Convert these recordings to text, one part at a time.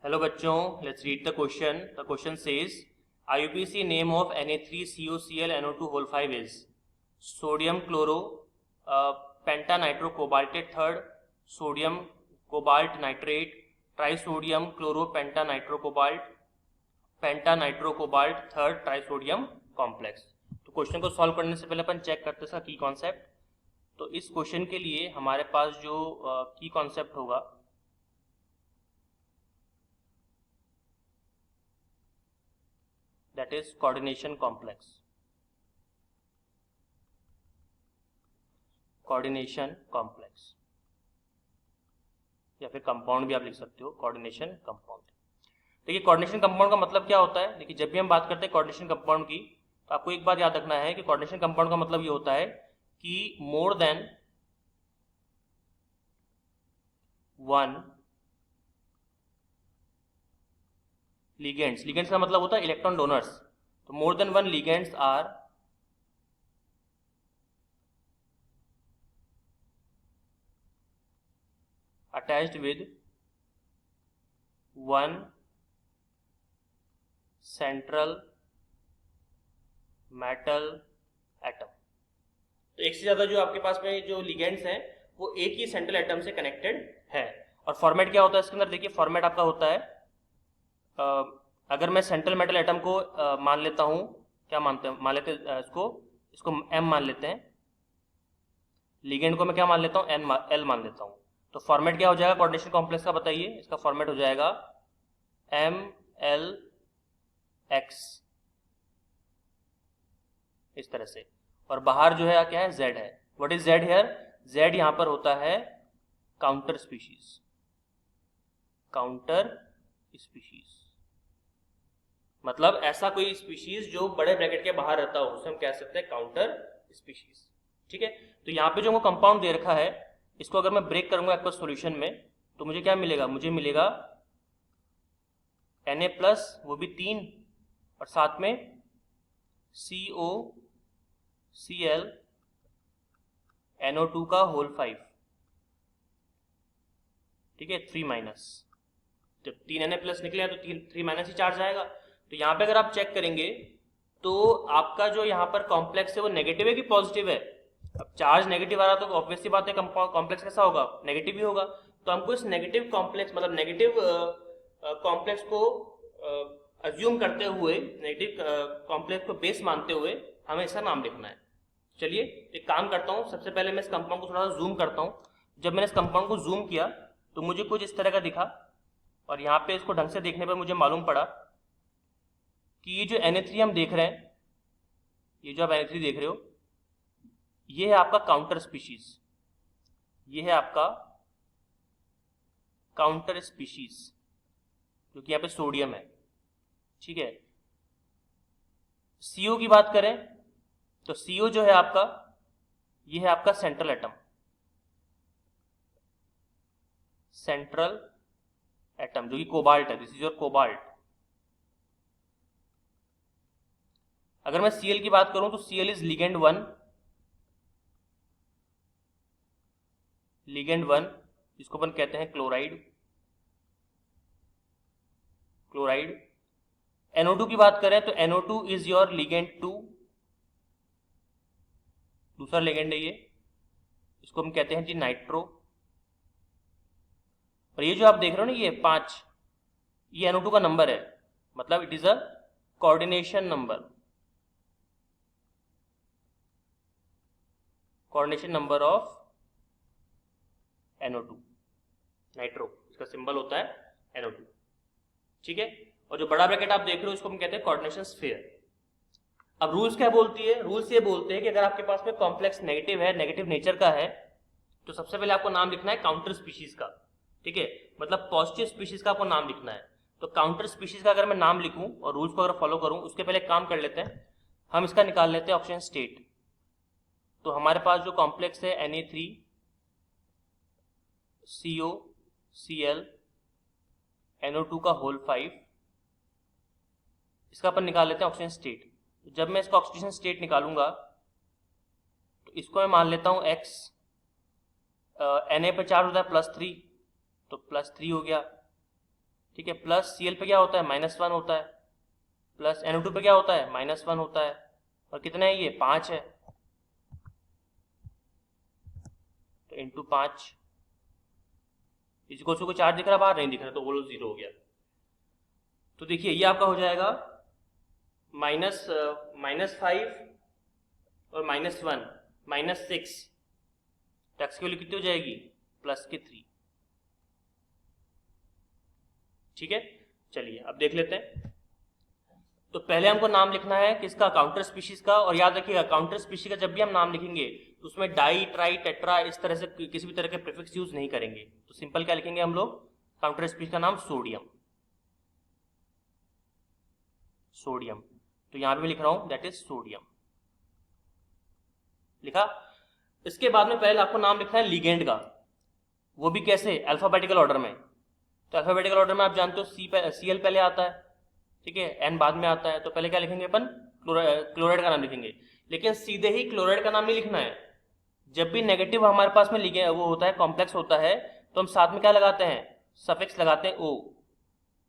Hello बच्चों, let's read the question. The question says IUPAC name of Na3COCl NO2 whole 5 is sodium chloro penta nitro cobaltate third, sodium cobalt nitrate, trisodium chloro penta nitro cobalt, penta nitro cobalt third, trisodium complex. तो question को solve करने से पहले अपन check करते हैं इसका की concept. तो इस क्वेश्चन के लिए हमारे पास जो की कॉन्सेप्ट होगा that is coordination complex. Coordination complex या फिर कंपाउंड भी आप लिख सकते हो, कोऑर्डिनेशन कंपाउंड. देखिए कोऑर्डिनेशन कंपाउंड का मतलब क्या होता है. देखिए जब भी हम बात करते हैं कोऑर्डिनेशन कंपाउंड की तो आपको एक बात याद रखना है कि कोऑर्डिनेशन कंपाउंड का मतलब ये होता है कि more than one ligands. Ligands का मतलब होता है इलेक्ट्रॉन डोनर्स. तो more than one ligands are attached with one central metal atom. तो एक से ज्यादा जो आपके पास में जो लिगेंड्स हैं वो एक ही सेंट्रल एटम से कनेक्टेड है. और फॉर्मेट क्या होता है इसके अंदर. देखिए फॉर्मेट आपका होता है अगर मैं सेंट्रल मेटल एटम को मान लेता हूं, क्या मानते हैं, मान लेते हैं इसको M मान लेते हैं. लिगेंड को मैं क्या मान लेता हूं, L मान लेता हूं. तो फॉर्मेट क्या हो जाएगा कोऑर्डिनेशन कॉम्प्लेक्स का, बताइए. इसका फॉर्मेट हो जाएगा MLX इस तरह से. और बाहर जो है क्या है, Z है. What is Z here. Z यहां पर होता है काउंटर स्पीशीज. काउंटर स्पीशीज मतलब ऐसा कोई स्पीशीज जो बड़े ब्रैकेट के बाहर रहता हो उसे हम कह सकते हैं काउंटर स्पीशीज. ठीक है. तो यहाँ पे जो कंपाउंड दे रखा है इसको अगर मैं ब्रेक करूंगा एक्वस सॉल्यूशन में तो मुझे क्या मिलेगा, मुझे मिलेगा Na प्लस, वो भी 3, और साथ में COCl NO2 का होल 5. ठीक है, 3 माइनस. जब 3 Na प्लस निकले तो 3 माइनस ही चार्ज आएगा. तो यहाँ पे अगर आप चेक करेंगे तो आपका जो यहाँ पर कॉम्प्लेक्स है वो नेगेटिव है कि पॉजिटिव है. अब चार्ज नेगेटिव आ रहा तो ऑब्वियसली बात है कॉम्प्लेक्स कैसा होगा, नेगेटिव ही होगा. तो हमको इस नेगेटिव कॉम्प्लेक्स मतलब नेगेटिव कॉम्प्लेक्स को अज्यूम करते हुए, नेगेटिव कॉम्प्लेक्स को बेस मानते हुए हमें इसका नाम लिखना है. चलिए एक काम करता हूँ, सबसे पहले मैं इस कंपाउंड को थोड़ा सा जूम करता हूँ. जब मैंने इस कंपाउंड को जूम किया तो मुझे कुछ इस तरह का दिखा, और यहाँ पे इसको ढंग से देखने पर मुझे मालूम पड़ा कि ये जो Na3 हम देख रहे हैं, ये जो आप Na3 देख रहे हो, ये है आपका काउंटर स्पीशीज. ये है आपका काउंटर स्पीशीज जो कि यहाँ पे सोडियम है. ठीक है. CO की बात करें तो CO जो है आपका, ये है आपका सेंट्रल एटम. सेंट्रल एटम जो कि कोबाल्ट है. This is your cobalt. अगर मैं Cl की बात करूं तो Cl इज लिगेंड 1. लिगेंड 1 जिसको अपन कहते हैं क्लोराइड. क्लोराइड. NO2 की बात करें तो NO2 इज योर लिगेंड 2. दूसरा लिगेंड है ये, इसको हम कहते हैं जी नाइट्रो. और ये जो आप देख रहे हो ना, ये 5, ये NO2 का नंबर है, मतलब it is a coordination number. Coordination number of NO2 nitro, इसका सिंबल होता है NO2. ठीक है. और जो बड़ा ब्रैकेट आप देख रहे हो इसको हम कहते हैं कोऑर्डिनेशन स्फीयर. अब रूल्स क्या बोलती है, रूल्स ये बोलते हैं कि अगर आपके पास में कॉम्प्लेक्स नेगेटिव है, नेगेटिव नेचर का है, तो सबसे पहले आपको नाम लिखना है काउंटर स्पीशीज का. ठीक है, मतलब पॉजिटिव स्पीशीज का आपको नाम लिखना है. तो काउंटर स्पीशीज का अगर मैं नाम लिखूं और रूल्स को अगर फॉलो करूं, उसके पहले काम कर लेते हैं, हम इसका निकाल लेते हैं ऑक्सीजन स्टेट. तो हमारे पास जो कॉम्प्लेक्स है Na3 COCl NO2 का होल 5, इसका अपन निकाल लेते हैं ऑक्सीजन स्टेट. तो जब मैं इसका ऑक्सीजन स्टेट निकालूंगा तो इसको मैं मान लेता हूं X. Na पर चार्ज होता है +3, तो +3 हो गया. ठीक है, प्लस Cl पे क्या होता है, -1 होता है, प्लस NO2 पे क्या होता है, -1 होता है, और कितना है ये, 5 है, तो इंटू 5, इसको को चार्ज दिख रहा, बाहर नहीं दिख रहा, तो वो 0 हो गया। तो देखिए ये आपका हो जाएगा -5 और -1 -6, टैक्स की वैल्यू कितनी हो जाएगी, +3। ठीक है, चलिए अब देख लेते हैं। तो पहले हमको नाम लिखना है किसका, काउंटर स्पीशीज का, और याद रखिएगा काउंटर स्पीशीज का जब भी हम नाम लिखेंगे तो उसमें डाई, ट्राई, टेट्रा इस तरह से किसी भी तरह के प्रीफिक्स यूज नहीं करेंगे। तो सिंपल क्या लिखेंगे हम लोग, काउंटर स्पीशीज का नाम सोडियम, सोडियम। तो यहां पे मैं लिख रहा हूं दैट इज सोडियम, लिखा। इसके बाद में पहले आपको नाम लिखना है लिगेंड का, वो भी कैसे, अल्फाबेटिकल ऑर्डर में। तो अल्फाबेटिकल ऑर्डर में आप जानते हो Cl पहले आता है, ठीक है, N बाद में आता है। तो पहले क्या लिखेंगे अपन, क्लोराइड का नाम लिखेंगे, लेकिन सीधे ही क्लोराइड का नाम नहीं लिखना है। जब भी नेगेटिव हमारे पास में लिखे वो होता है, कॉम्प्लेक्स होता है, तो हम साथ में क्या लगाते हैं, सफिक्स लगाते हैं O।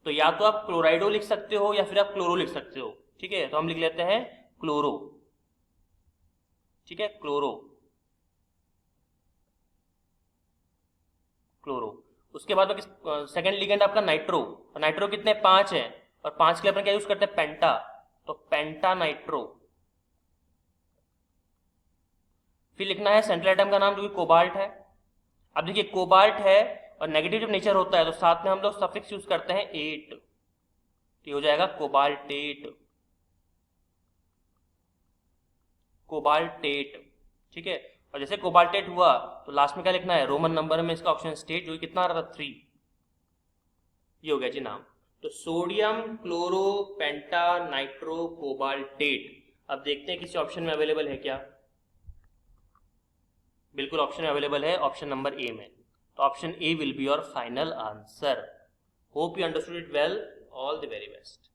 तो या तो आप क्लोराइडो लिख सकते हो या फिर आप क्लोरो लिख सकते हो, ठीक है। तो हम लिख लेते हैं क्लोरो, ठीक है, क्लोरो, क्लोरो। उसके बाद सेकंड लिगेंड आपका नाइट्रो, और नाइट्रो कितने, 5 है, और 5 के लिए अपन क्या यूज करते हैं, पेंटा, तो पेंटा नाइट्रो। फिर लिखना है सेंट्रल एटम का नाम जो कि कोबाल्ट है। अब देखिए कोबाल्ट है और नेगेटिव जब नेचर होता है तो साथ में हम लोग सफिक्स यूज करते हैं 8, तो ये हो जाएगा कोबाल्टेट, कोबाल्टेट, ठीक है। और जैसे कोबाल्टेट हुआ तो लास्ट में क्या लिखना है, रोमन नंबर में इसका ऑप्शन स्टेट, जो कितना आ रहा था, 3। ये हो गया जी नाम। तो sodium, chloro, penta, nitro, cobaltate. अब देखते हैं किसी ऑप्शन में अवेलेबल है क्या। बिल्कुल ऑप्शन में अवेलेबल है, ऑप्शन नंबर ए में। तो option A will be your final answer. Hope you understood it well, all the very best.